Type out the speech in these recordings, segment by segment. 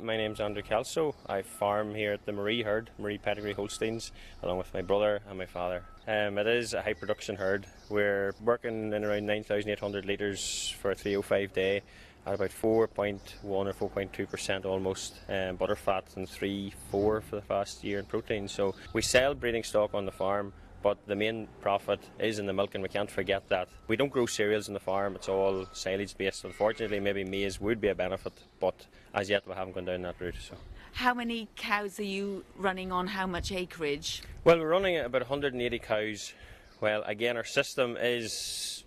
My name's Andrew Kelso. I farm here at the Marie herd, Marie Pedigree Holsteins, along with my brother and my father. It is a high production herd. We're working in around 9,800 litres for a 305 day at about 4.1 or 4.2% almost butter fat and 3-4 for the past year in protein. So we sell breeding stock on the farm, but the main profit is in the milk, and we can't forget that. We don't grow cereals on the farm, it's all silage based. Unfortunately, maybe maize would be a benefit, but as yet we haven't gone down that route. So. How many cows are you running on how much acreage? Well, we're running about 180 cows. Well, again, our system is,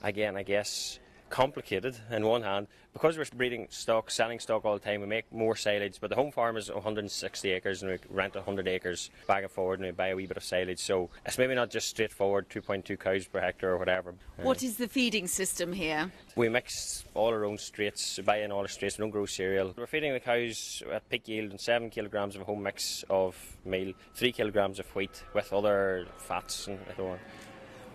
again, I guess, complicated in one hand. Because we're breeding stock, selling stock all the time, we make more silage, but the home farm is 160 acres and we rent 100 acres back and forward and we buy a wee bit of silage, so it's maybe not just straightforward 2.2 cows per hectare or whatever. What is the feeding system here? We mix all our own straights, buy in all our straights, we don't grow cereal. We're feeding the cows at peak yield and 7 kilograms of a home mix of meal, 3 kilograms of wheat with other fats and so on.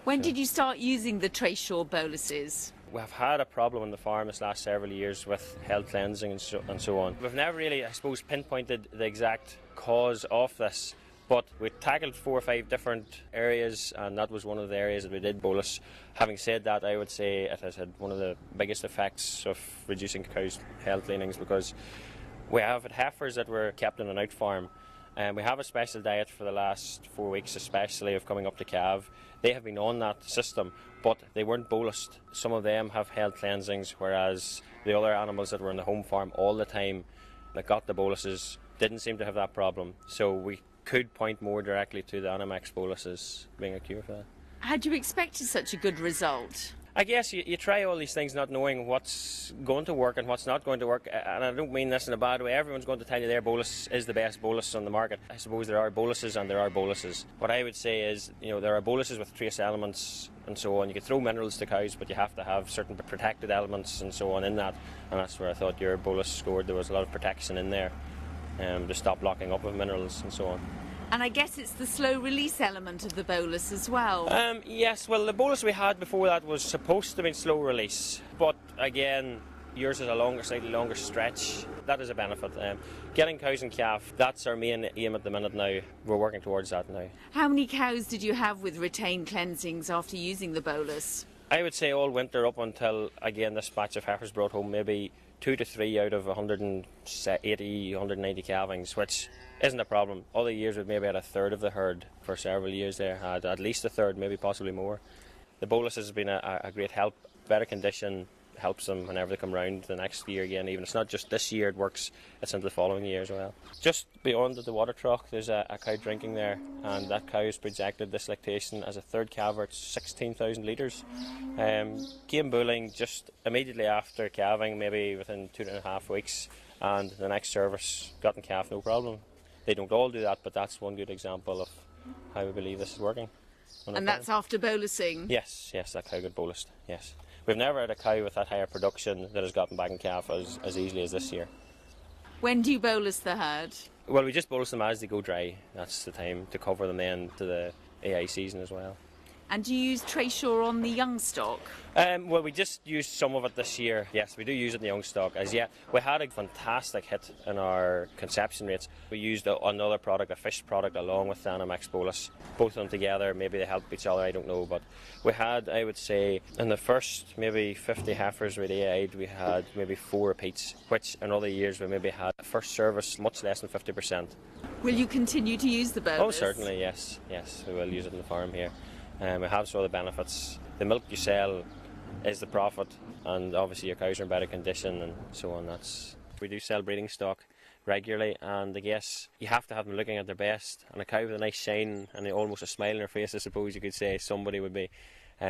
When did you start using the Allsure boluses? We've had a problem on the farm this last several years with health cleansing and so on. We've never really, I suppose, pinpointed the exact cause of this, but we tackled 4 or 5 different areas, and that was one of the areas that we did bolus. Having said that, I would say it has had one of the biggest effects of reducing cows' health leanings, because we have had heifers that were kept on an out farm. And we have a special diet for the last 4 weeks, especially of coming up to calve. They have been on that system, but they weren't bolused. Some of them have health cleansings, whereas the other animals that were in the home farm all the time that got the boluses didn't seem to have that problem. So we could point more directly to the Animax boluses being a cure for that. Had you expected such a good result? I guess you try all these things not knowing what's going to work and what's not going to work, and I don't mean this in a bad way. Everyone's going to tell you their bolus is the best bolus on the market. I suppose there are boluses and there are boluses. What I would say is, there are boluses with trace elements and so on. You can throw minerals to cows, but you have to have certain protected elements and so on in that, and that's where I thought your bolus scored. There was a lot of protection in there to stop locking up of minerals and so on. And I guess it's the slow release element of the bolus as well. Yes, well, the bolus we had before that was supposed to be slow release, but again, yours is a slightly longer stretch. That is a benefit. Getting cows and calf, that's our main aim at the minute now. We're working towards that now. How many cows did you have with retained cleansings after using the bolus? I would say all winter up until, again, this batch of heifers brought home maybe 2 to 3 out of 180, 190 calvings, which isn't a problem. Other years we've maybe had a third of the herd. For several years there had at least a third, maybe possibly more. The bolus has been a great help. Better condition helps them whenever they come round the next year again. Even it's not just this year it works, it's into the following year as well. Just beyond the water trough there's a cow drinking there, and that cow has projected this lactation as a third calver at 16,000 litres. Came bulling just immediately after calving, maybe within 2.5 weeks, and the next service got in calf no problem. They don't all do that, but that's one good example of how we believe this is working. And that's after bolusing? Yes, that cow got bolused, yes. We've never had a cow with that higher production that has gotten back in calf as easily as this year. When do you bolus the herd? Well, we just bolus them as they go dry. That's the time to cover them then to the AI season as well. And do you use Allsure on the young stock? Well, we just used some of it this year. Yes, we do use it in the young stock. As yet, we had a fantastic hit in our conception rates. We used another product, a fish product, along with the Animax bolus. Both of them together, maybe they help each other, I don't know. But we had, I would say, in the first maybe 50 heifers we AI'd, we had maybe 4 repeats, which in other years we maybe had a first service much less than 50%. Will you continue to use the bolus? Oh, certainly, yes. Yes, we will use it in the farm here. We have some of the benefits. The milk you sell is the profit, and obviously your cows are in better condition and so on. We do sell breeding stock regularly, and I guess you have to have them looking at their best. And a cow with a nice shine and almost a smile on her face, I suppose you could say, somebody would be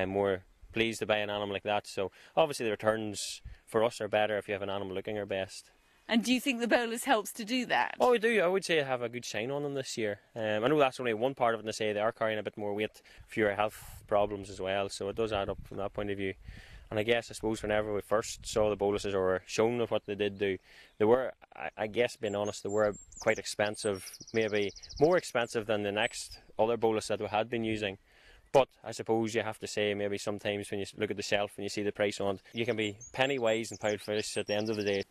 more pleased to buy an animal like that. So obviously the returns for us are better if you have an animal looking her best. And do you think the bolus helps to do that? Oh, we do. I would say I have a good shine on them this year. I know that's only one part of it, and they say they are carrying a bit more weight, fewer health problems as well, so it does add up from that point of view. And I suppose whenever we first saw the boluses or were shown of what they did do, they were, I guess being honest, they were quite expensive, maybe more expensive than the next other bolus that we had been using. But I suppose you have to say, maybe sometimes when you look at the shelf and you see the price on it, you can be penny wise and pound foolish at the end of the day.